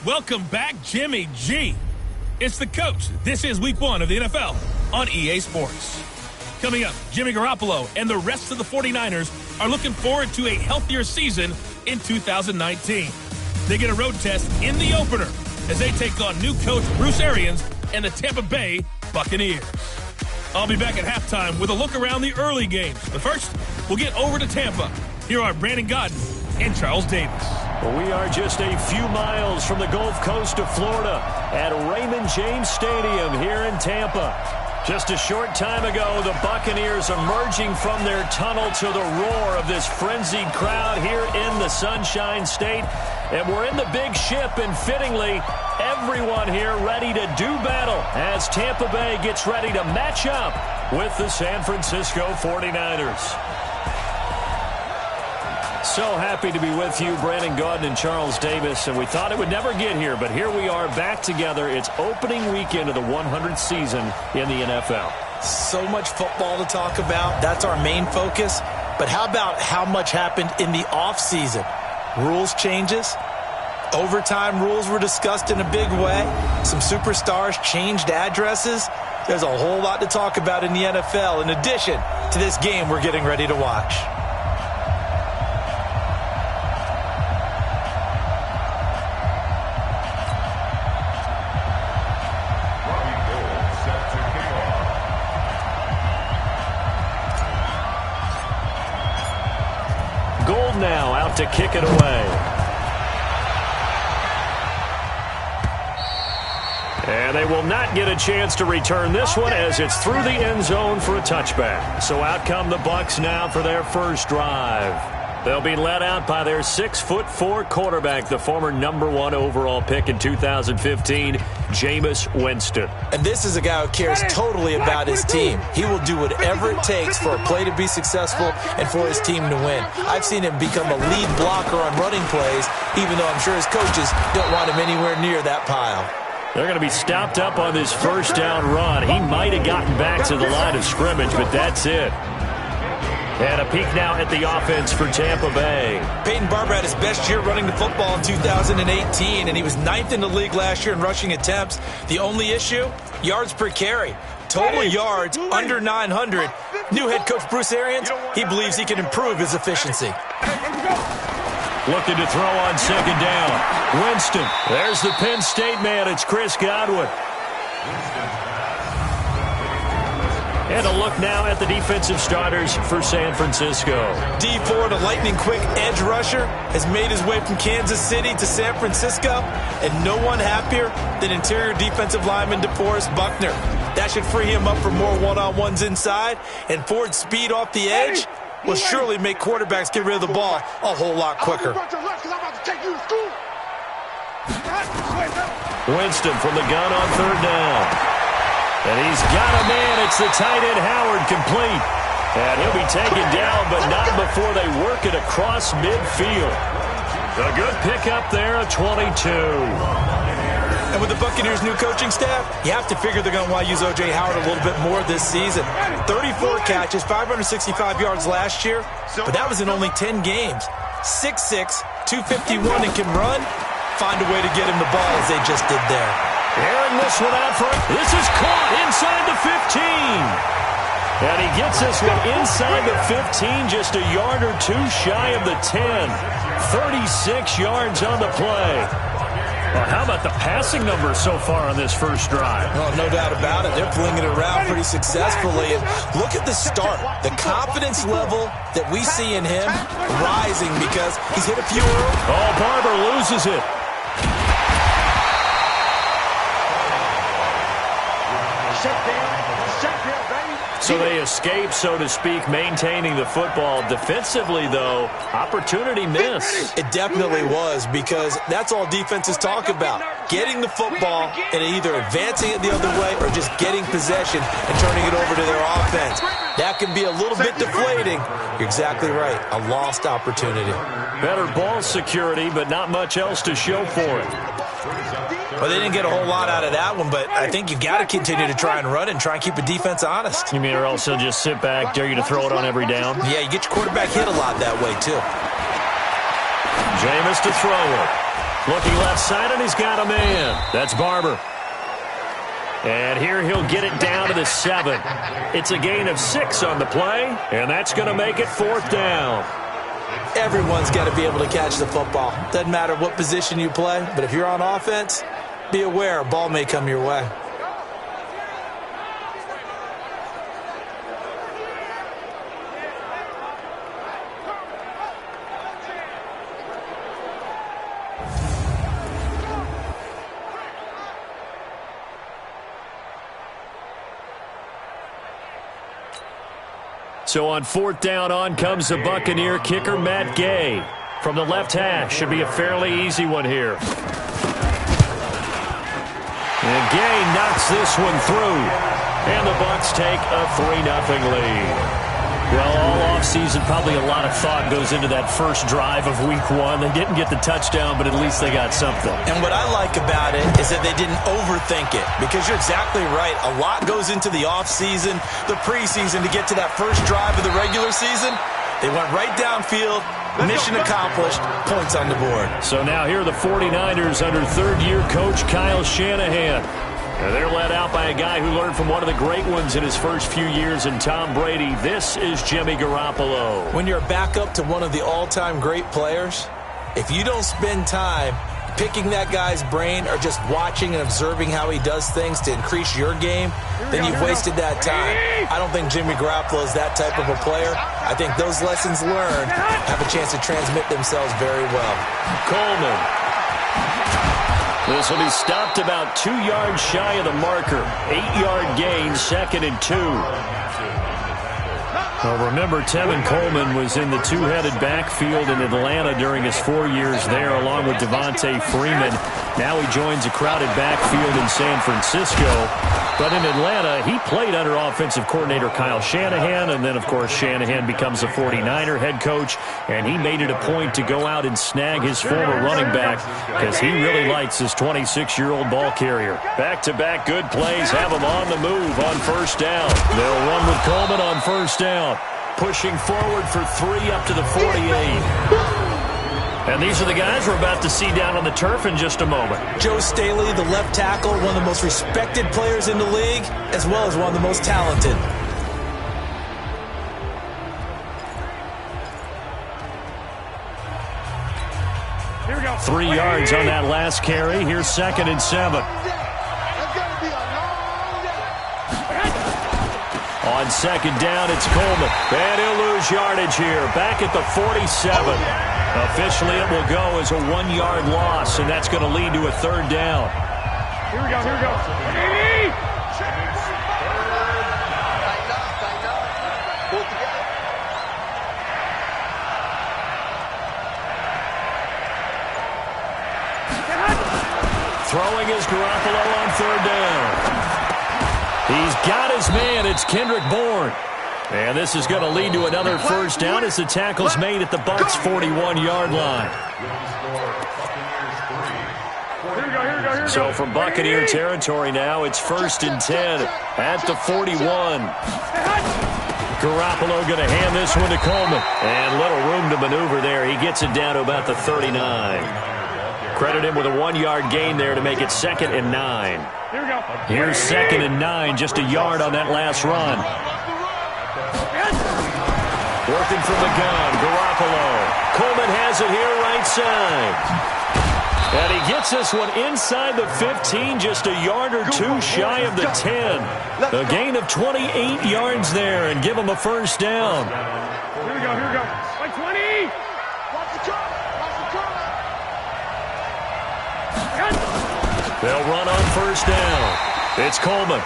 Welcome back, Jimmy G. It's the coach. This is week 1 of the NFL on EA Sports. Coming up, Jimmy Garoppolo and the rest of the 49ers are looking forward to a healthier season in 2019. They get a road test in the opener as they take on new coach Bruce Arians and the Tampa Bay Buccaneers. I'll be back at halftime with a look around the early games. But first, we'll get over to Tampa. Here are Brandon Gaudin and Charles Davis. We are just a few miles from the Gulf Coast of Florida at Raymond James Stadium here in Tampa. Just a short time ago, the Buccaneers emerging from their tunnel to the roar of this frenzied crowd here in the Sunshine State. And we're in the big ship, and fittingly, everyone here ready to do battle as Tampa Bay gets ready to match up with the San Francisco 49ers. So happy to be with you, Brandon Gaudin and Charles Davis, and we thought it would never get here, but here we are back together. It's opening weekend of the 100th season in the NFL. So much football to talk about. That's our main focus. But how about how much happened in the offseason? Rules changes. Overtime rules were discussed in a big way. Some superstars changed addresses. There's a whole lot to talk about in the NFL in addition to this game we're getting ready to watch. Now out to kick it away. And they will not get a chance to return this one as it's through the end zone for a touchback. So out come the Bucs now for their first drive. They'll be led out by their 6'4" quarterback, the former #1 overall pick in 2015, Jameis Winston. And this is a guy who cares totally about his team. He will do whatever it takes for a play to be successful and for his team to win. I've seen him become a lead blocker on running plays, even though I'm sure his coaches don't want him anywhere near that pile. They're going to be stopped up on this first down run. He might have gotten back to the line of scrimmage, but that's it. And a peek now at the offense for Tampa Bay. Peyton Barber had his best year running the football in 2018, and he was 9th in the league last year in rushing attempts. The only issue, yards per carry. Total yards under 900. New head coach Bruce Arians, he believes he can improve his efficiency. Looking to throw on second down. Winston. There's the Penn State man. It's Chris Godwin. And a look now at the defensive starters for San Francisco. Dee Ford, a lightning-quick edge rusher, has made his way from Kansas City to San Francisco, and no one happier than interior defensive lineman DeForest Buckner. That should free him up for more one-on-ones inside, and Ford's speed off the edge will surely make quarterbacks get rid of the ball a whole lot quicker. Winston from the gun on third down. And he's got a man. It's the tight end Howard complete. And he'll be taken down, but not before they work it across midfield. A good pickup there, a 22. And with the Buccaneers' new coaching staff, you have to figure they're going to want to use O.J. Howard a little bit more this season. 34 catches, 565 yards last year, but that was in only 10 games. 6'6", 251, and can run. Find a way to get him the ball as they just did there. Airing this one out front. This is caught inside the 15. And he gets this one inside the 15, just a yard or two shy of the 10. 36 yards on the play. Well, how about the passing numbers so far on this first drive? Well, no doubt about it. They're flinging it around pretty successfully. And look at the start. The confidence level that we see in him rising because he's hit a few early. Oh, Barber loses it. So they escape, so to speak, maintaining the football. Defensively, though, opportunity miss. It definitely was, because that's all defenses talk about. Getting the football and either advancing it the other way or just getting possession and turning it over to their offense. That can be a little bit deflating. You're exactly right. A lost opportunity. Better ball security, but not much else to show for it. Well, they didn't get a whole lot out of that one, but I think you got to continue to try and run and try and keep a defense honest. You mean or also just sit back, dare you to throw it on every down? Yeah, you get your quarterback hit a lot that way, too. Jameis to throw it. Looking left side, and he's got a man. That's Barber. And here he'll get it down to the 7. It's a gain of 6 on the play, and that's going to make it 4th down. Everyone's got to be able to catch the football. Doesn't matter what position you play, but if you're on offense, be aware a ball may come your way. So on 4th down, on comes the Buccaneer kicker, Matt Gay. From the left hash, should be a fairly easy one here. And Gay knocks this one through. And the Bucs take a 3-0 lead. Well, all offseason, probably a lot of thought goes into that first drive of Week 1. They didn't get the touchdown, but at least they got something. And what I like about it is that they didn't overthink it, because you're exactly right. A lot goes into the offseason, the preseason to get to that first drive of the regular season. They went right downfield, mission accomplished, points on the board. So now here are the 49ers under third-year coach Kyle Shanahan. And they're led out by a guy who learned from one of the great ones in his first few years in Tom Brady. This is Jimmy Garoppolo. When you're a backup to one of the all-time great players, if you don't spend time picking that guy's brain or just watching and observing how he does things to increase your game, then you've wasted that time. I don't think Jimmy Garoppolo is that type of a player. I think those lessons learned have a chance to transmit themselves very well. Coleman. This will be stopped about 2 yards shy of the marker. 8-yard gain, 2nd and 2. Well, remember, Tevin Coleman was in the two-headed backfield in Atlanta during his 4 years there, along with Devontae Freeman. Now he joins a crowded backfield in San Francisco. But in Atlanta, he played under offensive coordinator Kyle Shanahan, and then, of course, Shanahan becomes a 49er head coach, and he made it a point to go out and snag his former running back because he really likes his 26-year-old ball carrier. Back-to-back good plays have him on the move on 1st down. They'll run with Coleman on 1st down, pushing forward for 3 up to the 48. And these are the guys we're about to see down on the turf in just a moment. Joe Staley, the left tackle, one of the most respected players in the league, as well as one of the most talented. Here we go. 3 yards on that last carry. Here's 2nd and 7. On 2nd down, it's Coleman. And he'll lose yardage here. Back at the 47. Officially, it will go as a 1-yard loss, and that's going to lead to a 3rd down. Here we go, here we go. Throwing is Garoppolo on 3rd down. He's got his man. It's Kendrick Bourne. And this is going to lead to another 1st down as the tackle's made at the Bucs' 41-yard line. So from Buccaneer territory now, it's 1st and 10 at the 41. Garoppolo going to hand this one to Coleman. And little room to maneuver there. He gets it down to about the 39. Credit him with a 1-yard gain there to make it 2nd and 9. Here we go. Here's 2nd and 9, just a yard on that last run. Working from the gun, Garoppolo. Coleman has it here right side. And he gets this one inside the 15, just a yard or 2 shy of the 10. A gain of 28 yards there and give him a 1st down. Here we go, here we go. Like 20. Watch the car. Watch the car. They'll run on 1st down. It's Coleman.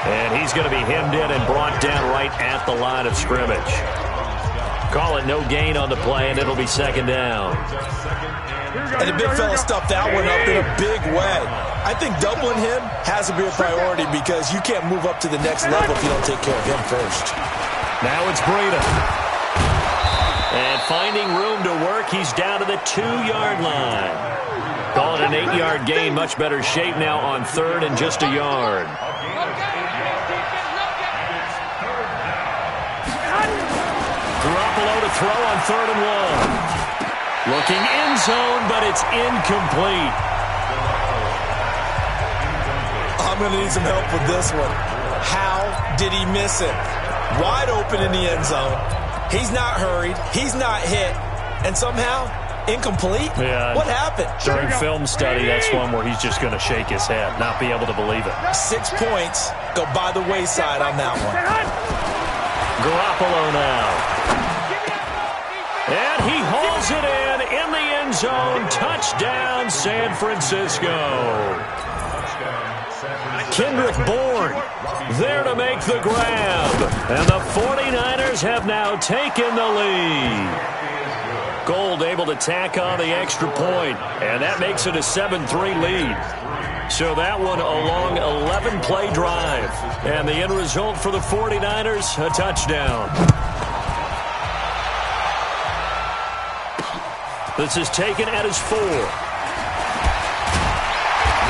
And he's going to be hemmed in and brought down right at the line of scrimmage. Call it no gain on the play, and it'll be 2nd down. And the big fella stuffed that one up in a big way. I think doubling him has to be a priority because you can't move up to the next level if you don't take care of him first. Now it's Breida. And finding room to work, he's down to the 2-yard line. Call it an 8-yard gain, much better shape now on 3rd and just a yard. Garoppolo to throw on 3rd and 1. Looking end zone, but it's incomplete. I'm going to need some help with this one. How did he miss it? Wide open in the end zone. He's not hurried. He's not hit. And somehow, incomplete? Yeah. What happened? During film study, that's one where he's just going to shake his head, not be able to believe it. 6 points go by the wayside on that one. Garoppolo now. And he hauls it in the end zone. Touchdown, San Francisco. Kendrick Bourne there to make the grab. And the 49ers have now taken the lead. Gold able to tack on the extra point, and that makes it a 7-3 lead. So that one a long 11-play drive. And the end result for the 49ers, a touchdown. This is taken at his 4.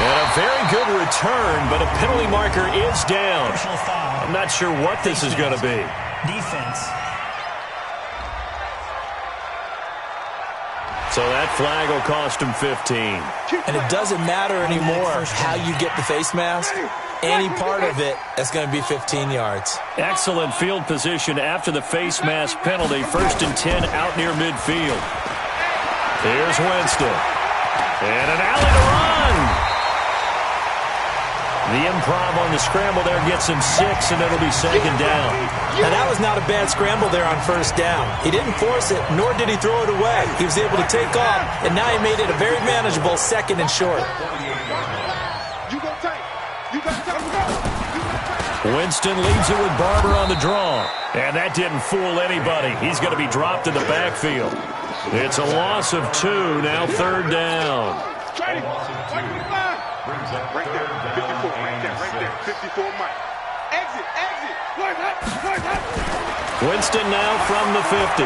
And a very good return, but a penalty marker is down. I'm not sure what this is going to be. Defense. So that flag will cost him 15. And it doesn't matter anymore how you get the face mask. Any part of it, that's going to be 15 yards. Excellent field position after the face mask penalty. 1st and 10 out near midfield. Here's Winston. And an alley to run. The improv on the scramble there gets him 6, and it'll be 2nd down. And that was not a bad scramble there on 1st down. He didn't force it, nor did he throw it away. He was able to take off, and now he made it a very manageable 2nd and short. Winston leaves it with Barber on the draw. And that didn't fool anybody. He's going to be dropped in the backfield. It's a loss of 2, now 3rd down. Right there, 54, right there, 54, Mike. Exit. Winston now from the 50.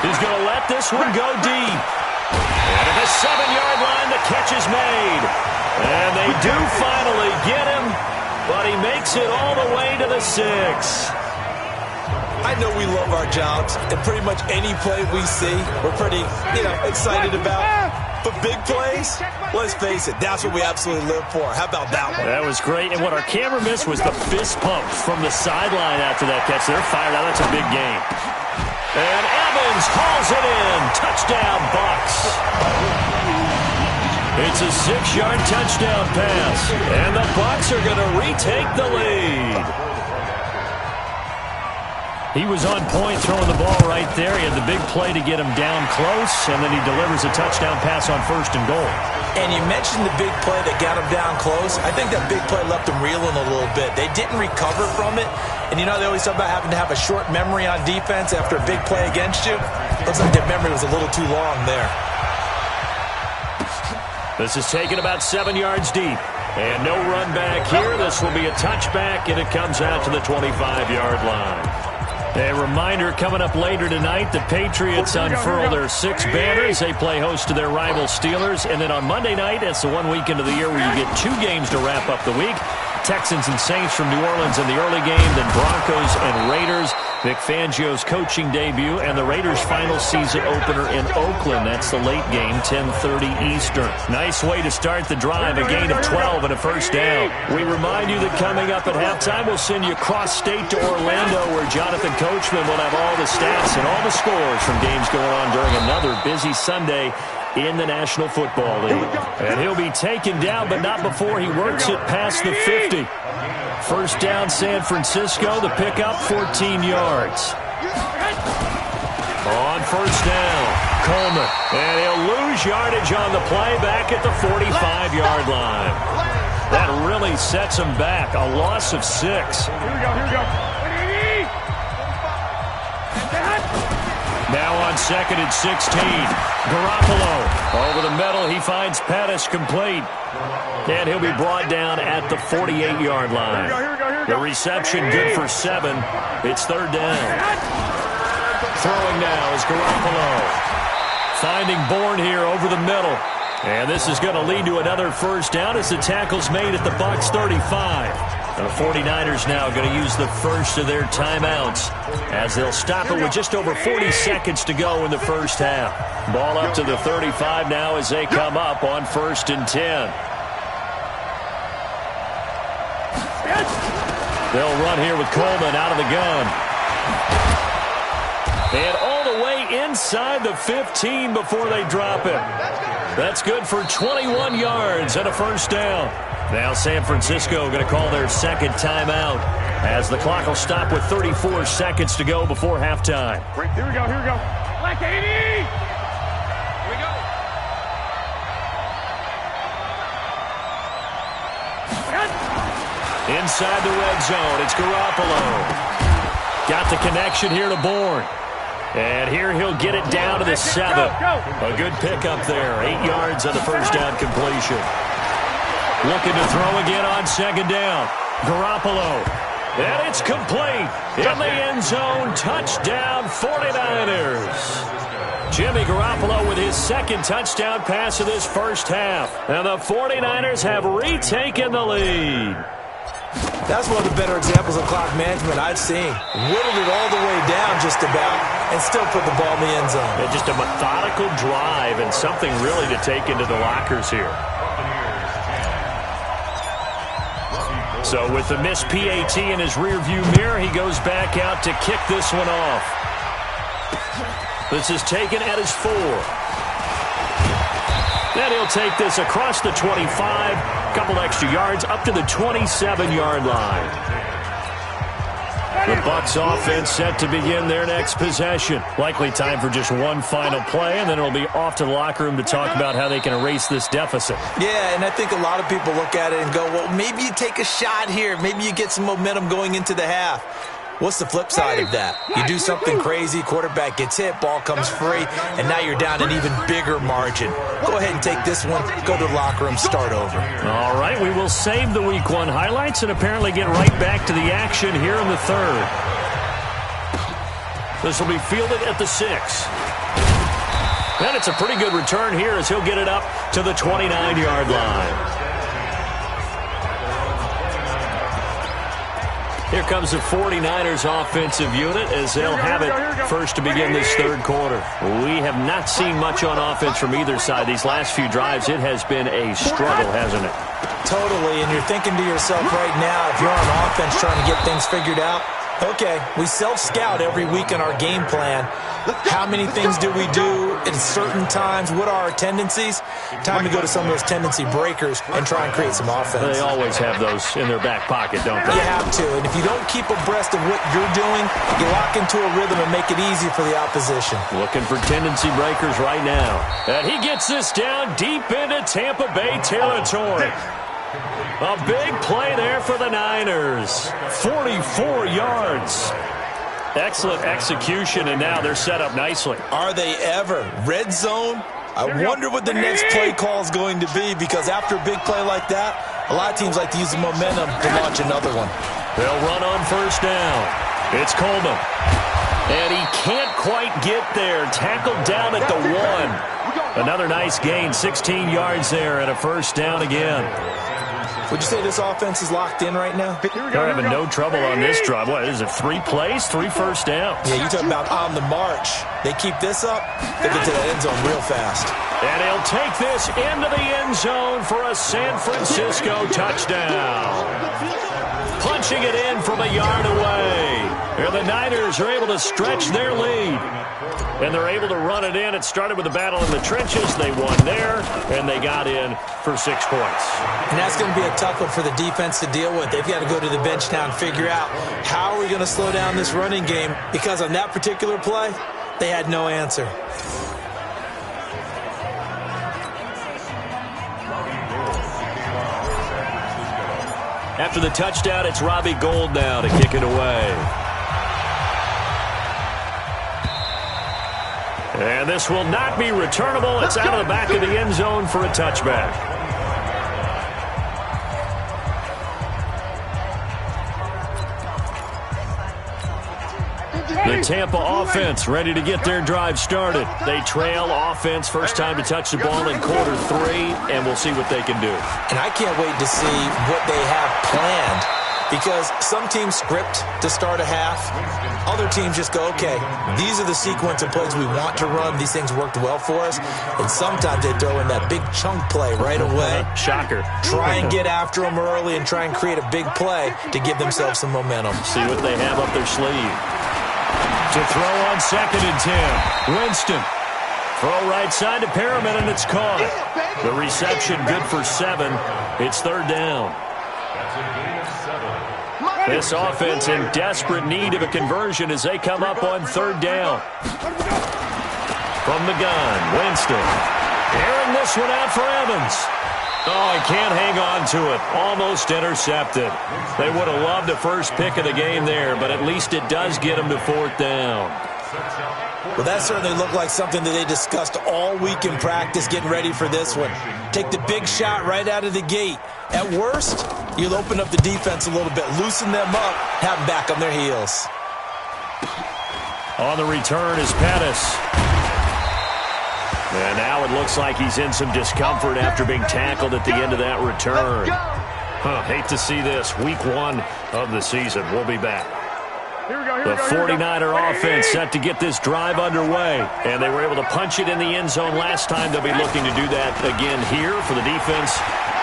He's going to let this one go deep. And at the 7-yard line, the catch is made. And they do finally get him, but he makes it all the way to the 6. I know we love our jobs, and pretty much any play we see, we're pretty, excited about. But big plays, let's face it, that's what we absolutely live for. How about that one? That was great. And what our camera missed was the fist pump from the sideline after that catch. They're fired out. That's a big game. And Evans hauls it in. Touchdown, Bucs. It's a 6-yard touchdown pass. And the Bucs are going to retake the lead. He was on point throwing the ball right there. He had the big play to get him down close, and then he delivers a touchdown pass on 1st and goal. And you mentioned the big play that got him down close. I think that big play left him reeling a little bit. They didn't recover from it. And they always talk about having to have a short memory on defense after a big play against you. Looks like their memory was a little too long there. This is taken about 7 yards deep. And no run back here. This will be a touchback, and it comes out to the 25-yard line. A reminder coming up later tonight, the Patriots unfurl their 6 banners. They play host to their rival Steelers. And then on Monday night, it's the one weekend of the year where you get 2 games to wrap up the week. Texans and Saints from New Orleans in the early game, then Broncos and Raiders. Vic Fangio's coaching debut and the Raiders' final season opener in Oakland. That's the late game, 10:30 Eastern. Nice way to start the drive, a gain of 12 and a 1st down. We remind you that coming up at halftime, we'll send you cross-state to Orlando, where Jonathan Coachman will have all the stats and all the scores from games going on during another busy Sunday in the National Football League. And he'll be taken down, but not before he works it past the 50. 1st down, San Francisco. The pickup, 14 yards. On 1st down, Coleman. And he'll lose yardage on the play back at the 45-yard line. That really sets him back. A loss of 6. Here we go. Now on 2nd and 16. Garoppolo over the middle. He finds Pettis complete. And he'll be brought down at the 48-yard line. The reception good for 7. It's 3rd down. Throwing now is Garoppolo. Finding Bourne here over the middle. And this is going to lead to another 1st down as the tackle's made at the Bucs 35. The 49ers now going to use the first of their timeouts as they'll stop it with just over 40 seconds to go in the first half. Ball up to the 35 now as they come up on 1st and 10. They'll run here with Coleman out of the gun. And all the way inside the 15 before they drop it. That's good for 21 yards and a first down. Now San Francisco going to call their second timeout as the clock will stop with 34 seconds to go before halftime. Here we go, here we go. Black 80! Here we go. Inside the red zone, it's Garoppolo. Got the connection here to Bourne. And here he'll get it down to the 7. A good pickup there. 8 yards on the first down completion. Looking to throw again on second down. Garoppolo. And it's complete. In the end zone. Touchdown 49ers. Jimmy Garoppolo with his second touchdown pass of this first half. And the 49ers have retaken the lead. That's one of the better examples of clock management I've seen. Whittled it all the way down just about and still put the ball in the end zone. Yeah, just a methodical drive and something really to take into the lockers here. So with the missed PAT in his rearview mirror, he goes back out to kick this one off. This is taken at his 4. Then he'll take this across the 25, couple extra yards up to the 27-yard line. The Bucs offense set to begin their next possession. Likely time for just one final play, and then it'll be off to the locker room to talk about how they can erase this deficit. Yeah, and I think a lot of people look at it and go, well, maybe you take a shot here. Maybe you get some momentum going into the half. What's the flip side of that? You do something crazy, quarterback gets hit, ball comes free, and now you're down an even bigger margin. Go ahead and take this one, go to the locker room, start over. All right, we will save the Week 1 highlights and apparently get right back to the action here in the third. This will be fielded at the 6. And it's a pretty good return here as he'll get it up to the 29-yard line. Here comes the 49ers offensive unit as they'll have it first to begin this third quarter. We have not seen much on offense from either side. These last few drives, it has been a struggle, hasn't it? Totally, and you're thinking to yourself right now, if you're on offense trying to get things figured out, okay, we self-scout every week in our game plan. How many things do we do at certain times? What are our tendencies? Time to go to some of those tendency breakers and try and create some offense. They always have those in their back pocket, don't they? You have to, and if you don't keep abreast of what you're doing, you lock into a rhythm and make it easy for the opposition. Looking for tendency breakers right now. And he gets this down deep into Tampa Bay territory. A big play there for the Niners. 44 yards. Excellent execution, and now they're set up nicely. Are they ever? Red zone? I wonder what the next play call is going to be, because after a big play like that, a lot of teams like to use the momentum to launch another one. They'll run on first down. It's Coleman. And he can't quite get there. Tackled down at the 1. Another nice gain, 16 yards there, and a first down again. Would you say this offense is locked in right now? They're having no trouble on this drive. What is it, 3 plays, 3 first downs? Yeah, you talk about on the march. They keep this up, they get to the end zone real fast. And he'll take this into the end zone for a San Francisco touchdown. Punching it in from a yard away. And the Niners are able to stretch their lead. And they're able to run it in. It started with a battle in the trenches. They won there, and they got in for 6 points. And that's going to be a tough one for the defense to deal with. They've got to go to the bench now and figure out how are we going to slow down this running game, because on that particular play, they had no answer. After the touchdown, it's Robbie Gould now to kick it away. And this will not be returnable. It's out of the back of the end zone for a touchback. The Tampa offense ready to get their drive started. They trail offense first time to touch the ball in quarter 3, and we'll see what they can do. And I can't wait to see what they have planned Because some teams script to start a half. Other teams just go, okay, these are the sequence of plays we want to run. These things worked well for us. And sometimes they throw in that big chunk play right away. Shocker. Try and get after them early and try and create a big play to give themselves some momentum. See what they have up their sleeve. To throw on 2nd and 10. Winston. Throw right side to Perriman, and it's caught. The reception good for 7. It's 3rd down. This offense in desperate need of a conversion as they come up on 3rd down. From the gun, Winston. Airing this one out for Evans. Oh, he can't hang on to it. Almost intercepted. They would have loved the first pick of the game there, but at least it does get them to 4th down. Well, that certainly looked like something that they discussed all week in practice getting ready for this one. Take the big shot right out of the gate. At worst, you'll open up the defense a little bit, loosen them up, have them back on their heels. On the return is Pettis. And now it looks like he's in some discomfort after being tackled at the end of that return. Hate to see this. Week 1 of the season. We'll be back. The 49er offense set to get this drive underway. And they were able to punch it in the end zone last time. They'll be looking to do that again here for the defense.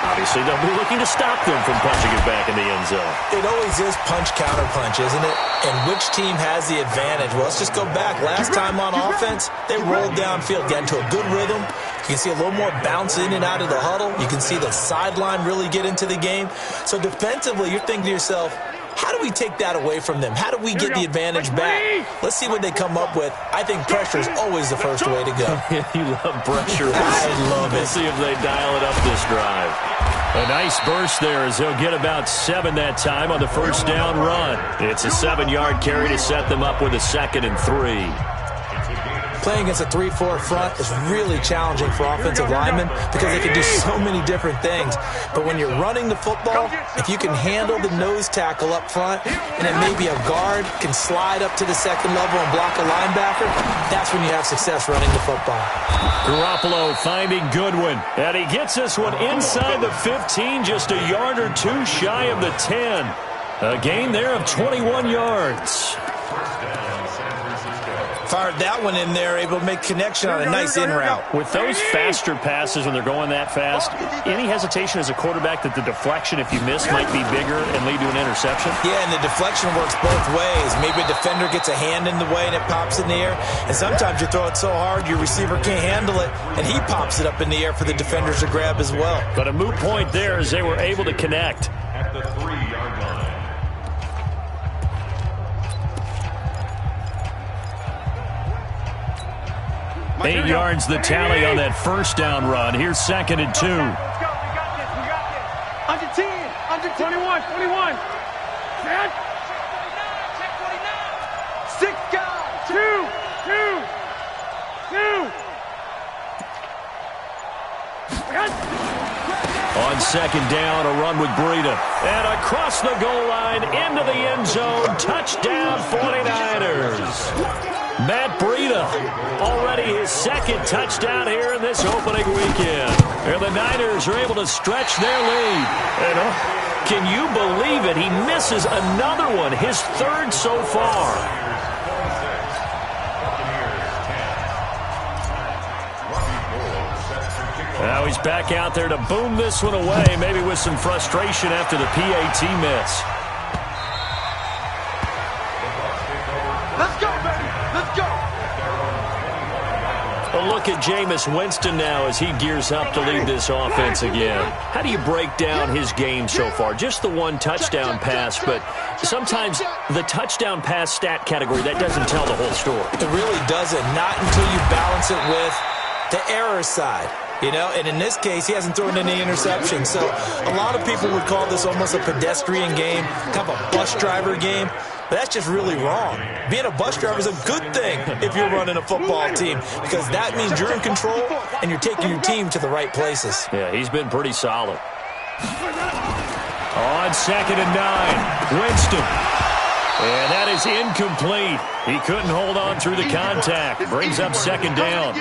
Obviously, they'll be looking to stop them from punching it back in the end zone. It always is punch-counter-punch, isn't it? And which team has the advantage? Well, let's just go back. Last time on offense, they rolled downfield, got into a good rhythm. You can see a little more bounce in and out of the huddle. You can see the sideline really get into the game. So defensively, you're thinking to yourself, how do we take that away from them? How do we get the advantage back? Let's see what they come up with. I think pressure is always the first way to go. You love pressure. I love it. Let's see if they dial it up this drive. A nice burst there as they'll get about 7 that time on the first down run. It's a 7-yard carry to set them up with a 2nd and 3. Playing against a 3-4 front is really challenging for offensive linemen because they can do so many different things. But when you're running the football, if you can handle the nose tackle up front and then maybe a guard can slide up to the 2nd level and block a linebacker, that's when you have success running the football. Garoppolo finding Goodwin. And he gets this one inside the 15, just a yard or 2 shy of the 10. A gain there of 21 yards. Fired that one in there, able to make connection on a nice in route. With those faster passes when they're going that fast, any hesitation as a quarterback that the deflection, if you miss, might be bigger and lead to an interception? Yeah, and the deflection works both ways. Maybe a defender gets a hand in the way and it pops in the air. And sometimes you throw it so hard your receiver can't handle it, and he pops it up in the air for the defenders to grab as well. But a moot point there as they were able to connect. At the 3-yard line. 8 yards the tally on that first down run. Here's 2nd and 2. Let's go. We got this. We got this. Under 10. Under 21. 21. Set. Check 49. 6 guys. 2. 2. 2. On 2nd down, a run with Breida. And across the goal line, into the end zone. Touchdown, 49ers. Matt Breida, already his 2nd touchdown here in this opening weekend. And the Niners are able to stretch their lead. And can you believe it? He misses another one, his 3rd so far. Now he's back out there to boom this one away, maybe with some frustration after the PAT miss. Let's go, baby. Let's go. A look at Jameis Winston now as he gears up to lead this offense again. How do you break down his game so far? Just the 1 touchdown pass, but sometimes the touchdown pass stat category, that doesn't tell the whole story. It really doesn't, not until you balance it with the error side. You know, and in this case, he hasn't thrown any interceptions. So a lot of people would call this almost a pedestrian game, kind of a bus driver game. But that's just really wrong. Being a bus driver is a good thing if you're running a football team, because that means you're in control and you're taking your team to the right places. Yeah, he's been pretty solid. On 2nd and 9, Winston. And that is incomplete. He couldn't hold on through the contact. Brings up 2nd down.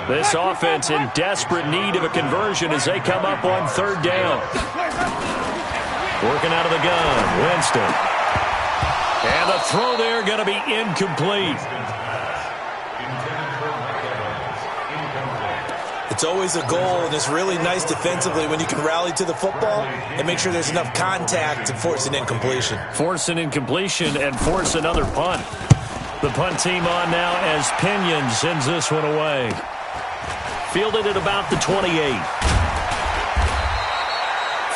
This offense in desperate need of a conversion as they come up on 3rd down. Working out of the gun, Winston. And the throw there going to be incomplete. It's always a goal, and it's really nice defensively when you can rally to the football and make sure there's enough contact to force an incompletion. Force an incompletion and force another punt. The punt team on now as Pinion sends this one away. Fielded at about the 28.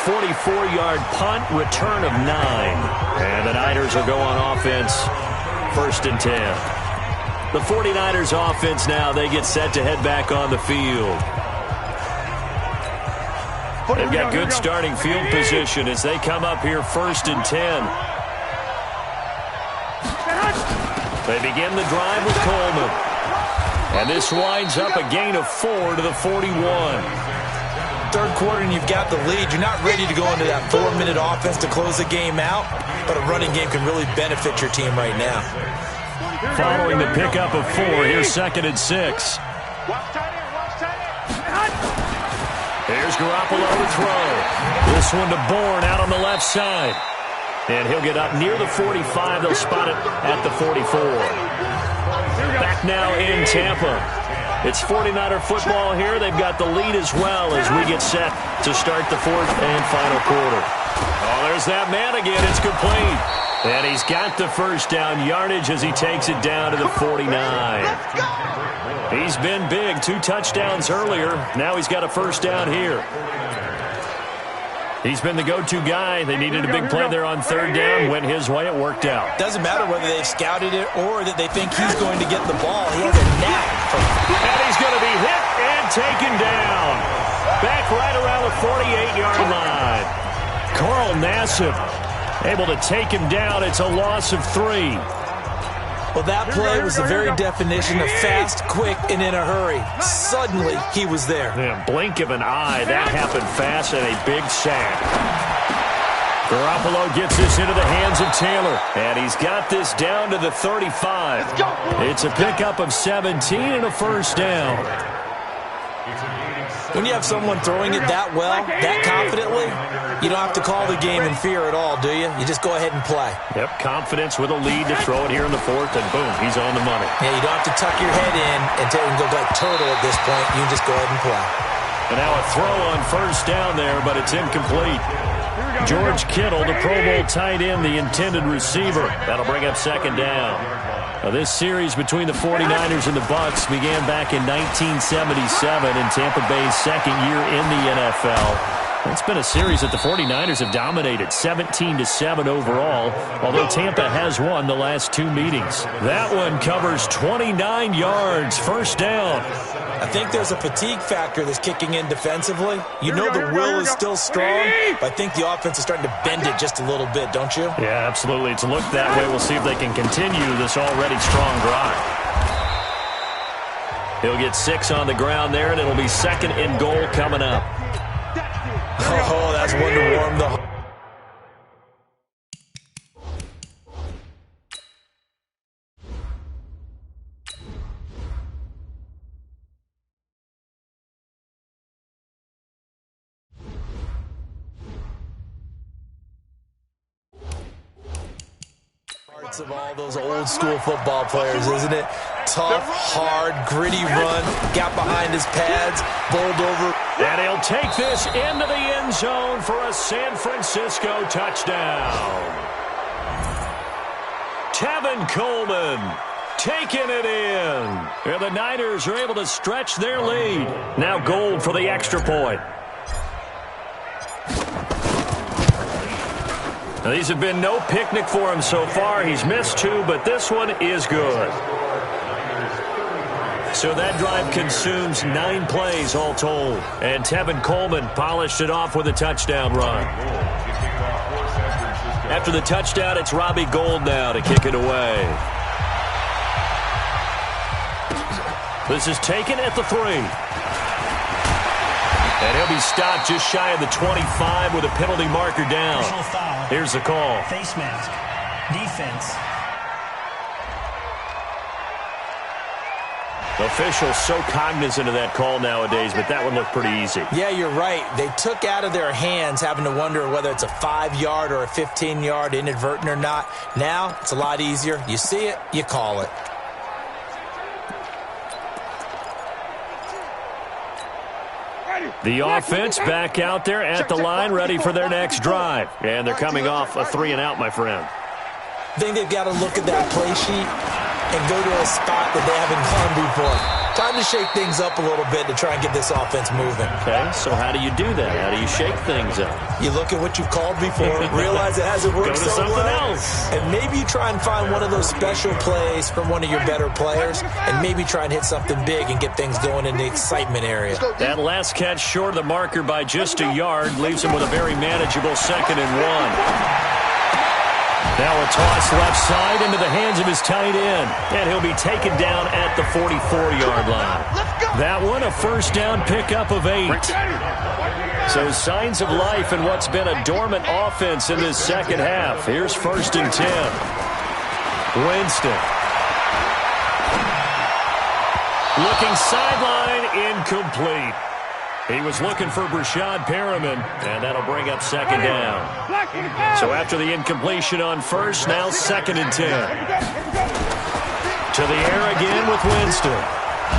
44-yard punt, return of 9. And the Niners will go on offense, 1st and 10. The 49ers offense now, they get set to head back on the field. They've got good starting field position as they come up here 1st and 10. They begin the drive with Coleman. And this winds up a gain of 4 to the 41. Third quarter and you've got the lead. You're not ready to go into that 4-minute offense to close the game out, but a running game can really benefit your team right now. Following the pickup of 4, here's 2nd and 6. Here's Garoppolo to throw. This one to Bourne out on the left side. And he'll get up near the 45. They'll spot it at the 44. Back now in Tampa. It's 49er football here. They've got the lead as well as we get set to start the 4th and final quarter. Oh, there's that man again. It's complete. And he's got the first down yardage as he takes it down to the 49. He's been big. 2 touchdowns earlier. Now he's got a first down here. He's been the go-to guy. They needed a big play there on 3rd down. Went his way. It worked out. Doesn't matter whether they've scouted it or that they think he's going to get the ball. He has a knack for it. And he's going to be hit and taken down. Back right around the 48-yard line. Carl Nassib able to take him down. It's a loss of 3. Well, that play was the very definition of fast, quick, and in a hurry. Suddenly, he was there. Yeah, blink of an eye. That happened fast and a big sack. Garoppolo gets this into the hands of Taylor. And he's got this down to the 35. It's a pickup of 17 and a first down. When you have someone throwing it that well, that confidently, you don't have to call the game in fear at all, do you? You just go ahead and play. Yep, confidence with a lead to throw it here in the 4th, and boom, he's on the money. Yeah, you don't have to tuck your head in and go like turtle at this point. You can just go ahead and play. And now a throw on first down there, but it's incomplete. George Kittle, the Pro Bowl tight end, the intended receiver. That'll bring up 2nd down. Now, this series between the 49ers and the Bucs began back in 1977 in Tampa Bay's 2nd year in the NFL. It's been a series that the 49ers have dominated, 17-7 overall, although Tampa has won the last 2 meetings. That one covers 29 yards, first down. I think there's a fatigue factor that's kicking in defensively. You know the will is still strong, but I think the offense is starting to bend it just a little bit, don't you? Yeah, absolutely. It's looked that way. We'll see if they can continue this already strong drive. He'll get 6 on the ground there, and it'll be 2nd and goal coming up. Oh, that's one to warm the heart. Of all those old school football players, isn't it? Tough, hard, gritty run, got behind his pads, bowled over. And he'll take this into the end zone for a San Francisco touchdown. Tevin Coleman taking it in. And the Niners are able to stretch their lead. Now Gold for the extra point. Now, these have been no picnic for him so far. He's missed 2, but this one is good. So that drive consumes 9 plays all told. And Tevin Coleman polished it off with a touchdown run. After the touchdown, it's Robbie Gould now to kick it away. This is taken at the 3. And he'll be stopped just shy of the 25 with a penalty marker down. Here's the call. Face mask. Defense. Officials so cognizant of that call nowadays, but that one looked pretty easy. Yeah, you're right. They took out of their hands having to wonder whether it's a 5-yard or a 15-yard inadvertent or not. Now, it's a lot easier. You see it, you call it. The offense back out there at the line, ready for their next drive. And they're coming off a 3-and-out, my friend. I think they've got to look at that play sheet and go to a spot that they haven't gone before. Time to shake things up a little bit to try and get this offense moving. Okay, so how do you do that? How do you shake things up? You look at what you've called before, realize it hasn't worked so well. Go to something else. And maybe you try and find one of those special plays from one of your better players, and maybe try and hit something big and get things going in the excitement area. That last catch short of the marker by just a yard leaves him with a very manageable 2nd and 1. Now a toss left side into the hands of his tight end, and he'll be taken down at the 44-yard line. That one, a first down pickup of 8. So signs of life in what's been a dormant offense in this second half. Here's 1st and 10. Winston. Looking sideline, incomplete. He was looking for Brashad Perriman, and that'll bring up 2nd down. So after the incompletion on 1st, now 2nd and 10. To the air again with Winston.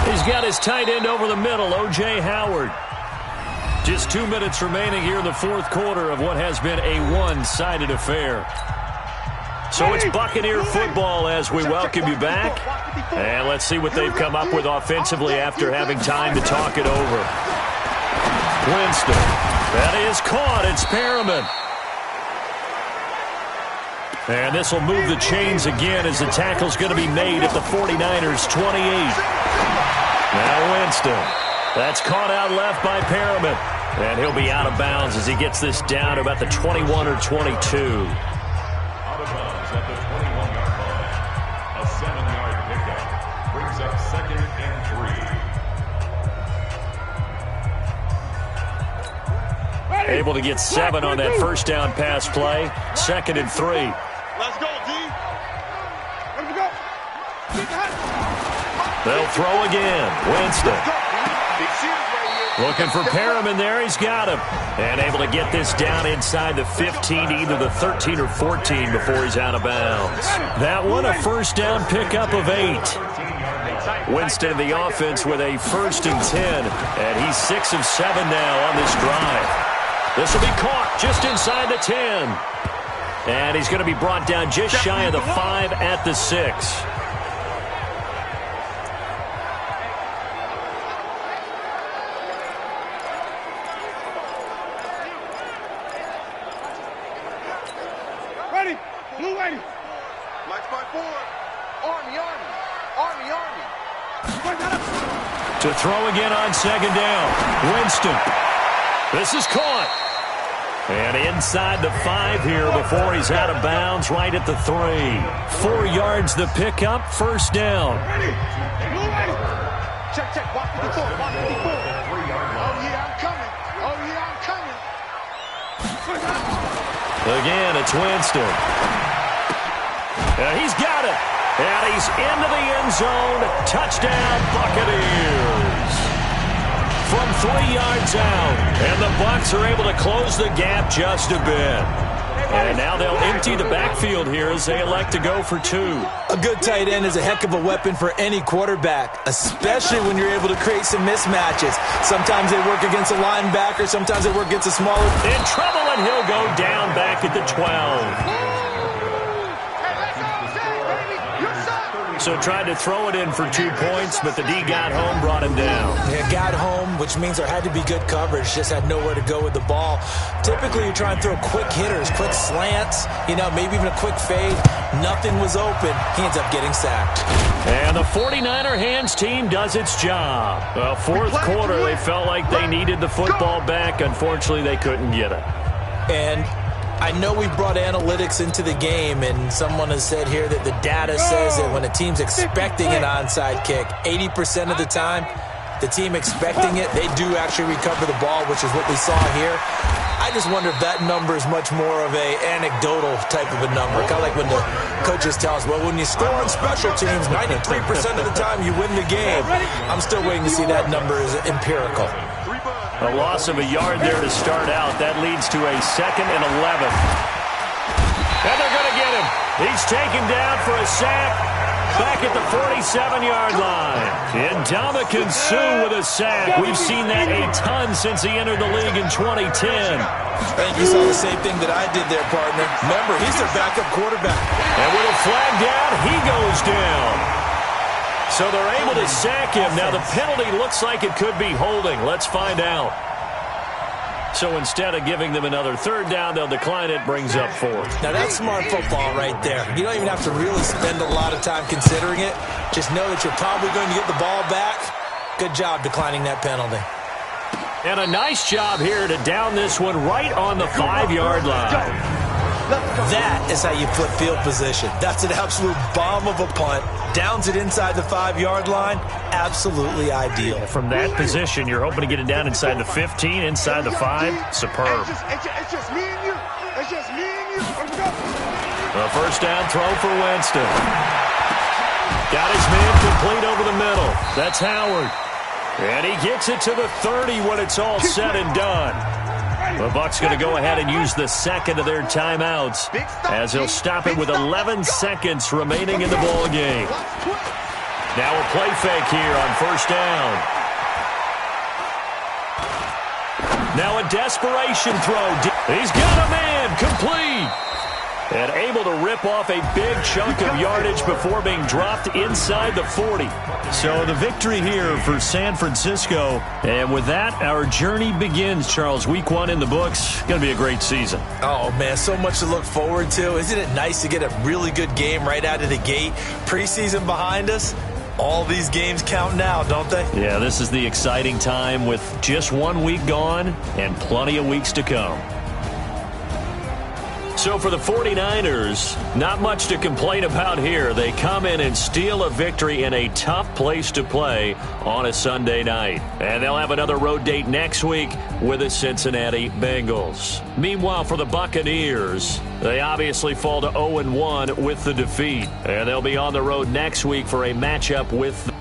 He's got his tight end over the middle, O.J. Howard. Just 2 minutes remaining here in the 4th quarter of what has been a one-sided affair. So it's Buccaneer football as we welcome you back. And let's see what they've come up with offensively after having time to talk it over. Winston. That is caught. It's Perriman. And this will move the chains again as the tackle's going to be made at the 49ers' 28. Now Winston. That's caught out left by Perriman. And he'll be out of bounds as he gets this down to about the 21 or 22. Out of bounds at the 21-yard line. A 7-yard pickup brings up 2nd and 3. Able to get 7 on that first down pass play. 2nd and 3. Let's go, D. Let's go. They'll throw again. Winston. Looking for Perriman there. He's got him. And able to get this down inside the 15 to either the 13 or 14 before he's out of bounds. That one, a first down pickup of 8. Winston in the offense with a 1st and 10. And he's 6 of 7 now on this drive. This will be caught just inside the 10. And he's going to be brought down just shy of the 5 at the 6. Ready. Blue ready. Lights by 4. Army. To throw again on 2nd down. Winston. This is caught. And inside the 5 here before he's out of bounds right at the 3. 4 yards the pickup, 1st down. Ready. Blue ready. Check. Watch 54. Oh, yeah, I'm coming. Again, it's Winston. He's got it. And he's into the end zone. Touchdown, Buccaneers. From 3 yards out. And the Bucs are able to close the gap just a bit. And now they'll empty the backfield here as they elect to go for 2. A good tight end is a heck of a weapon for any quarterback, especially when you're able to create some mismatches. Sometimes they work against a linebacker, sometimes they work against a smaller. In trouble, and he'll go down back at the 12. So tried to throw it in for 2 points, but the D got home, brought him down. Yeah, got home, which means there had to be good coverage. Just had nowhere to go with the ball. Typically, you try and throw quick hitters, quick slants, maybe even a quick fade. Nothing was open. He ends up getting sacked. And the 49er hands team does its job. Well, 4th quarter, they felt like they needed the football back. Unfortunately, they couldn't get it. And I know we brought analytics into the game, and someone has said here that the data says that when a team's expecting an onside kick, 80% of the time, the team expecting it, they do actually recover the ball, which is what we saw here. I just wonder if that number is much more of a anecdotal type of a number. Kind of like when the coaches tell us, well, when you score on special teams, 93% of the time you win the game. I'm still waiting to see that number is empirical. A loss of a yard there to start out. That leads to a 2nd and 11. And they're going to get him. He's taken down for a sack. Back at the 47-yard line. Ndamukong Suh with a sack. We've seen that a ton since he entered the league in 2010. I think you saw the same thing that I did there, partner. Remember, he's their backup quarterback. And with a flag down, he goes down. So they're able to sack him. Now the penalty looks like it could be holding. Let's find out. So instead of giving them another 3rd down, they'll decline it, brings up 4th. Now that's smart football right there. You don't even have to really spend a lot of time considering it. Just know that you're probably going to get the ball back. Good job declining that penalty. And a nice job here to down this one right on the 5-yard line. That is how you flip field position. That's an absolute bomb of a punt. Downs it inside the 5-yard line. Absolutely ideal. From that position, you're hoping to get it down inside the 15, inside the 5. Superb. It's just me and you. It's just me and you. A 1st down throw for Winston. Got his man complete over the middle. That's Howard. And he gets it to the 30 when it's all said and done. The Bucs going to go ahead and use the 2nd of their timeouts as he'll stop it with 11 seconds remaining in the ball game. Now a play fake here on 1st down. Now a desperation throw. He's got a man complete. And able to rip off a big chunk of yardage before being dropped inside the 40. So the victory here for San Francisco. And with that, our journey begins, Charles. Week 1 in the books. Going to be a great season. Oh, man, so much to look forward to. Isn't it nice to get a really good game right out of the gate? Preseason behind us. All these games count now, don't they? Yeah, this is the exciting time with just 1 week gone and plenty of weeks to come. So for the 49ers, not much to complain about here. They come in and steal a victory in a tough place to play on a Sunday night. And they'll have another road date next week with the Cincinnati Bengals. Meanwhile, for the Buccaneers, they obviously fall to 0-1 with the defeat. And they'll be on the road next week for a matchup with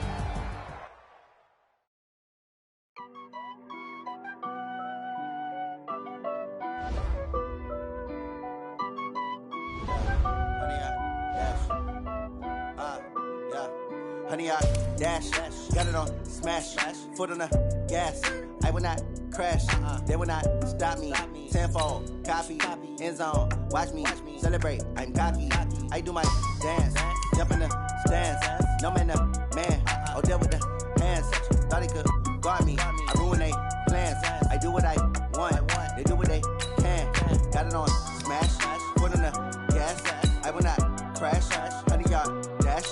Honey, I dash, got it on smash, foot on the gas. I will not crash, they will not stop me. Tenfold, copy, end zone, watch me celebrate. I'm cocky, I do my dance, jump in the stands. No man, the man, oh, deal with the hands. Thought he could guard me, I ruin they plans. I do what I want, they do what they can. Got it on smash, foot on the gas. I will not crash, honey, y'all dash,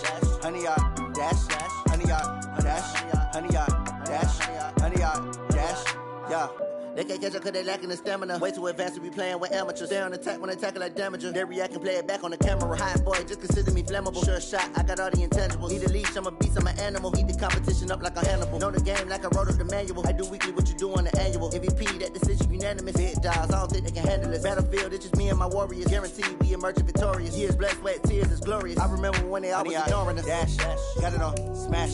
honey, y'all. Honey, y'all, dash, honey, y'all, dash, honey, y'all, dash, yeah. They can't catch up cause they lacking the stamina. Way too advanced to be playing with amateurs. Stay on attack when they tackle like damager. They react and play it back on the camera. Hot boy, just consider me flammable. Sure shot, I got all the intangibles. Need a leash, I'm a beast, I'm an animal. Eat the competition up like a Hannibal. Know the game like I wrote up the manual. I do weekly what you do on the annual. MVP, that decision unanimous. Hit dials, I don't think they can handle it. Battlefield, it's just me and my warriors. Guaranteed we emerging victorious. Years, blood, sweat, tears, it's glorious. I remember when they always ignoring us. Dash, got it on smash,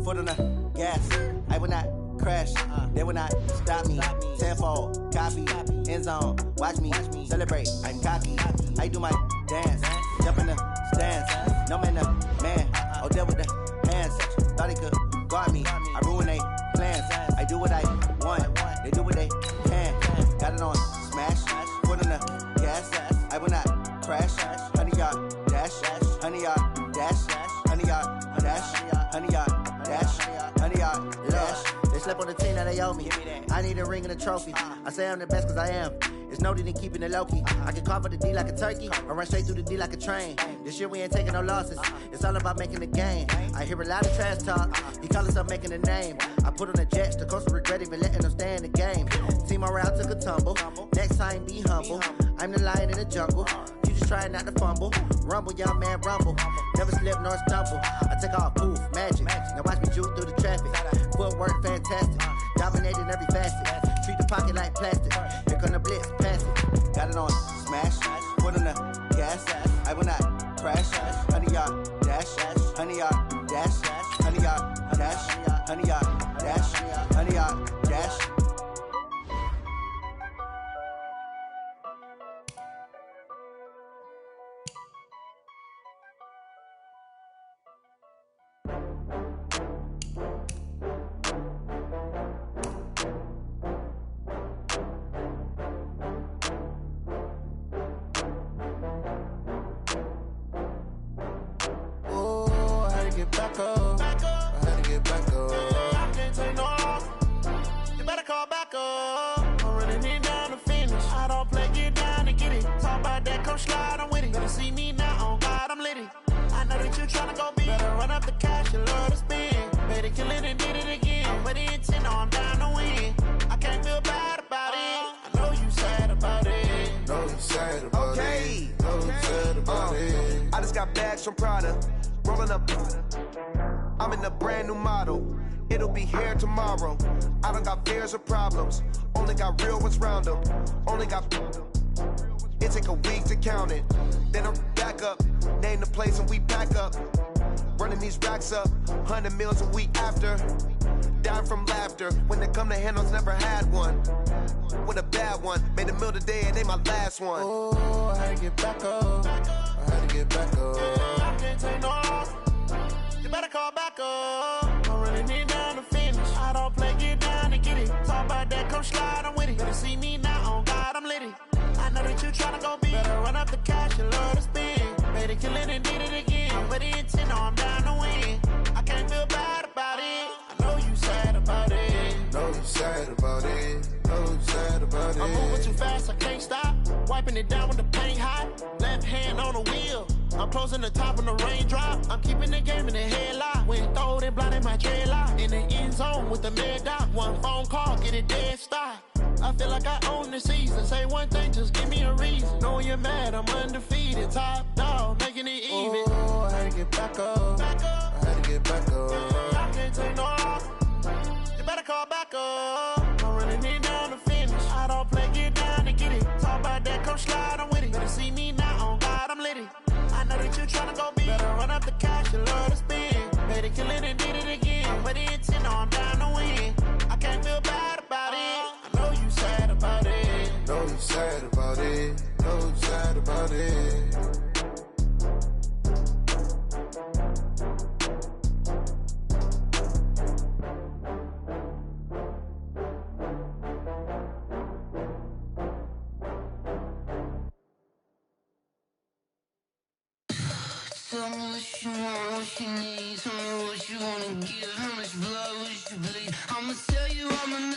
foot on the gas. I will not crash, they will not stop me. Tenfold, copy, end zone, watch me celebrate. I'm cocky, I do my dance, jump in the stands. No man, the man, oh, deal with the hands. Thought he could guard me, I ruin they plans. I do what I want, they do what they can. Got it on smash, foot on the gas. I will not crash, honey, y'all dash, honey, y'all dash, honey, y'all dash, honey, y'all dash, honey, y'all dash. They slept on the team, now they owe me. I need a ring and a trophy. I say I'm the best cause I am. It's no need in keeping it low-key. I can carve up the D like a turkey or run straight through the D like a train. This year we ain't taking no losses. It's all about making the game. I hear a lot of trash talk. He call himself making a name. I put on the Jets. The coach will regret even letting them stay in the game. Team around took a tumble. Next time be humble. I'm the lion in the jungle. You just try not to fumble. Rumble, young man, rumble. Never slip nor stumble. I take off, poof, magic. Now watch me juke through the traffic. Footwork fantastic. Dominating every facet. Treat the pocket like plastic. Here come the blitz, pass it. Got it on smash. Foot on the gas. I will not crash. 100-yard dash. 100-yard dash. 100-yard dash. 100-yard dash. 100-yard dash. Back up. I had to get back up. I can't take no loss. You better call back up. I'm running it down to finish. I don't play, get down to get it. Talk about that, come slide, I'm with it. Better see me now, on God, I'm lit it. I know that you tryna go big. Better run up the cash, you love to spend. Better kill it and did it again. I'm with the intent, I'm down to win. I can't feel bad about it. I know you sad about it. Know you sad about it. Know you sad about it. I just got bags from Prada. Rolling up, I'm in a brand new model. It'll be here tomorrow. I don't got fears or problems. Only got real ones round them. Only got. It take a week to count it. Then I'm back up. Name the place and we pack up. Running these racks up. 100 meals a week after. Dying from laughter. When they come to handles, never had one. With a bad one. Made a meal today and they my last one. Oh, I had to get back up. I had to get back up. I can't take no loss. You better call back up. I'm running it down to finish. I don't play, get down to get it. Talk about that, come slide, I'm with it. Better see me now, on God, I'm lit it. I know that you tryna go big. Better run up the cash, you love to spend. Better kill it and did it again. I'm with the intent, I'm down to win. I can't feel bad about it. I know you sad about it. Know you sad about it. Know you sad about it. I'm moving too fast, I can't stop. Wiping it down with the paint hot. Left hand on the wheel. I'm closing the top on the raindrop. I'm keeping the game in the headlock. When throwed and blinded my dreadlock. In the end zone with the mad dot. One phone call, get it dead stop. I feel like I own the season. Say one thing, just give me a reason. Knowing you're mad, I'm undefeated. Top dog, making it even. Oh, I had to get back up. I had to get back up. I can't take no loss. You better call back up. I'm running it down to finish. I don't play, get down to get it. Talk about that, come slide, I'm with it. Better see me now, on God, I'm lit it. I know that you tryna go big. Better run up the cash, you love to spend. Better kill it and did it again. I'm with the intent, I'm down to win. I can't feel bad about it. I know you sad about it. Know you sad about it. Know you sad about it. Tell me what you want, what you need. Tell me what you wanna give. How much blood would you bleed? I'ma tell you I'm in the